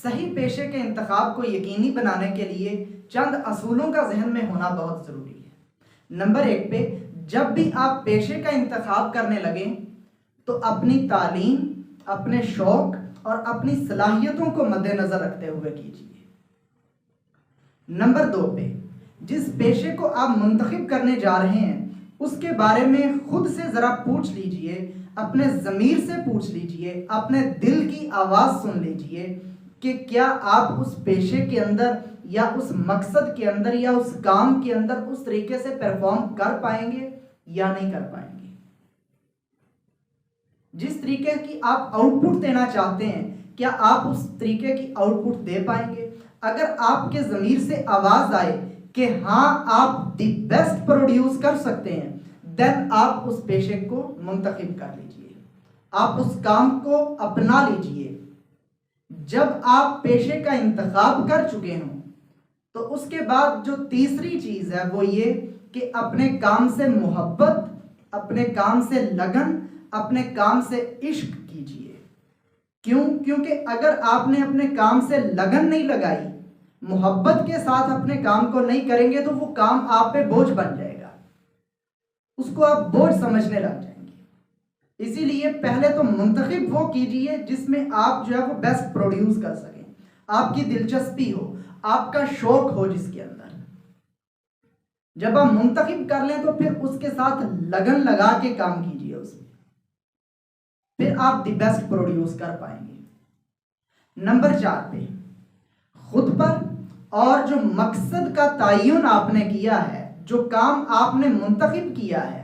صحیح پیشے کے انتخاب کو یقینی بنانے کے لیے چند اصولوں کا ذہن میں ہونا بہت ضروری ہے۔ نمبر 1 پہ جب بھی آپ پیشے کا انتخاب کرنے لگیں تو اپنی تعلیم، اپنے شوق اور اپنی صلاحیتوں کو مد نظر رکھتے ہوئے کیجیے۔ نمبر 2 پہ جس پیشے کو آپ منتخب کرنے جا رہے ہیں اس کے بارے میں خود سے ذرا پوچھ لیجئے، اپنے ضمیر سے پوچھ لیجئے، اپنے دل کی آواز سن لیجئے کہ کیا آپ اس پیشے کے اندر یا اس مقصد کے اندر یا اس کام کے اندر اس طریقے سے پرفارم کر پائیں گے یا نہیں کر پائیں گے۔ جس طریقے کی آپ آؤٹ پٹ دینا چاہتے ہیں کیا آپ اس طریقے کی آؤٹ پٹ دے پائیں گے؟ اگر آپ کے ضمیر سے آواز آئے کہ ہاں آپ دی بیسٹ پروڈیوس کر سکتے ہیں، دین آپ اس پیشے کو منتخب کر لیجئے، آپ اس کام کو اپنا لیجئے۔ جب آپ پیشے کا انتخاب کر چکے ہوں تو اس کے بعد جو تیسری چیز ہے وہ یہ کہ اپنے کام سے محبت، اپنے کام سے لگن، اپنے کام سے عشق کیجئے۔ کیوں؟ کیونکہ اگر آپ نے اپنے کام سے لگن نہیں لگائی، محبت کے ساتھ اپنے کام کو نہیں کریں گے تو وہ کام آپ پہ بوجھ بن جائے گا، اس کو آپ بوجھ سمجھنے لگ جائیں گے۔ اسی لیے پہلے تو منتخب وہ کیجئے جس میں آپ جو ہے وہ بیسٹ پروڈیوس کر سکیں، آپ کی دلچسپی ہو، آپ کا شوق ہو جس کے اندر۔ جب آپ منتخب کر لیں تو پھر اس کے ساتھ لگن لگا کے کام کیجئے، اس میں پھر آپ دی بیسٹ پروڈیوس کر پائیں گے۔ نمبر 4 پہ خود پر اور جو مقصد کا تعین آپ نے کیا ہے، جو کام آپ نے منتخب کیا ہے،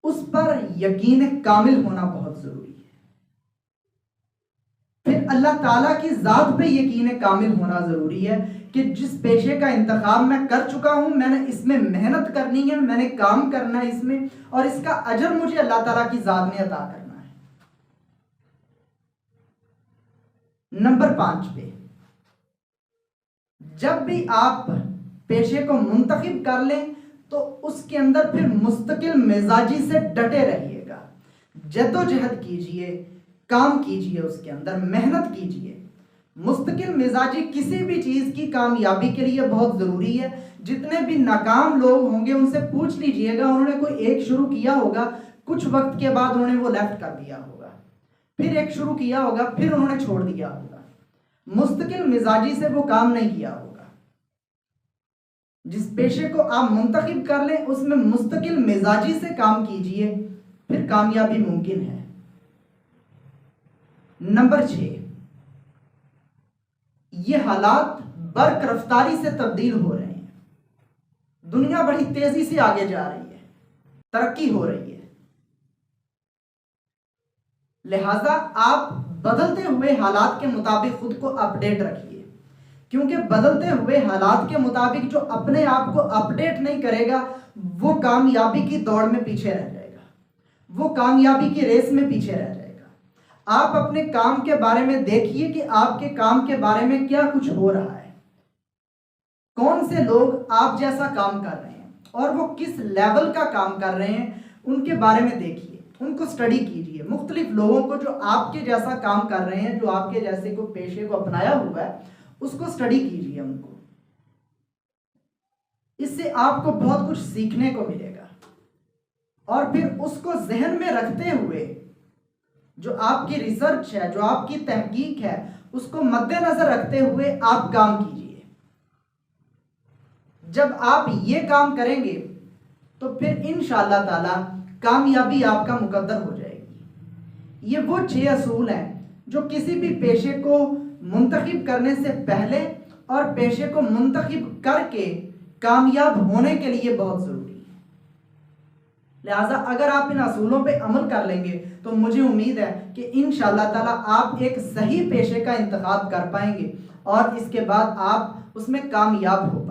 اس پر یقین کامل ہونا بہت ضروری ہے۔ پھر اللہ تعالیٰ کی ذات پہ یقین کامل ہونا ضروری ہے کہ جس پیشے کا انتخاب میں کر چکا ہوں، میں نے اس میں محنت کرنی ہے، میں نے کام کرنا ہے اس میں، اور اس کا اجر مجھے اللہ تعالیٰ کی ذات نے عطا کرنا ہے۔ نمبر 5 پہ جب بھی آپ پیشے کو منتخب کر لیں تو اس کے اندر پھر مستقل مزاجی سے ڈٹے رہیے گا، جدوجہد کیجئے، کام کیجئے، اس کے اندر محنت کیجئے۔ مستقل مزاجی کسی بھی چیز کی کامیابی کے لیے بہت ضروری ہے۔ جتنے بھی ناکام لوگ ہوں گے ان سے پوچھ لیجئے گا، انہوں نے کوئی ایک شروع کیا ہوگا، کچھ وقت کے بعد انہوں نے وہ لیفٹ کر دیا ہوگا، پھر ایک شروع کیا ہوگا، پھر انہوں نے چھوڑ دیا ہوگا۔ مستقل مزاجی سے وہ کام نہیں کیا ہوگا۔ جس پیشے کو آپ منتخب کر لیں اس میں مستقل مزاجی سے کام کیجئے، پھر کامیابی ممکن ہے۔ نمبر 6 یہ حالات برق رفتاری سے تبدیل ہو رہے ہیں، دنیا بڑی تیزی سے آگے جا رہی ہے، ترقی ہو رہی ہے، لہذا آپ بدلتے ہوئے حالات کے مطابق خود کو اپڈیٹ رکھیے، کیونکہ بدلتے ہوئے حالات کے مطابق جو اپنے آپ کو اپڈیٹ نہیں کرے گا وہ کامیابی کی دوڑ میں پیچھے رہ جائے گا، وہ کامیابی کی ریس میں پیچھے رہ جائے گا۔ آپ اپنے کام کے بارے میں دیکھیے کہ آپ کے کام کے بارے میں کیا کچھ ہو رہا ہے، کون سے لوگ آپ جیسا کام کر رہے ہیں اور وہ کس لیول کا کام کر رہے ہیں، ان کے بارے میں دیکھیے، ان کو سٹڈی کیجئے۔ مختلف لوگوں کو جو آپ کے جیسا کام کر رہے ہیں، جو آپ کے جیسے کو پیشے کو اپنایا ہوا ہے، اس کو سٹڈی کیجئے ان کو۔ اس سے آپ کو بہت کچھ سیکھنے کو ملے گا، اور پھر اس کو ذہن میں رکھتے ہوئے جو آپ کی ریسرچ ہے، جو آپ کی تحقیق ہے، اس کو مد نظر رکھتے ہوئے آپ کام کیجئے۔ جب آپ یہ کام کریں گے تو پھر انشاءاللہ تعالی کامیابی آپ کا مقدر ہو جائے گی۔ یہ وہ 6 اصول ہیں جو کسی بھی پیشے کو منتخب کرنے سے پہلے اور پیشے کو منتخب کر کے کامیاب ہونے کے لیے بہت ضروری ہے۔ لہٰذا اگر آپ ان اصولوں پہ عمل کر لیں گے تو مجھے امید ہے کہ انشاءاللہ تعالی آپ ایک صحیح پیشے کا انتخاب کر پائیں گے اور اس کے بعد آپ اس میں کامیاب ہو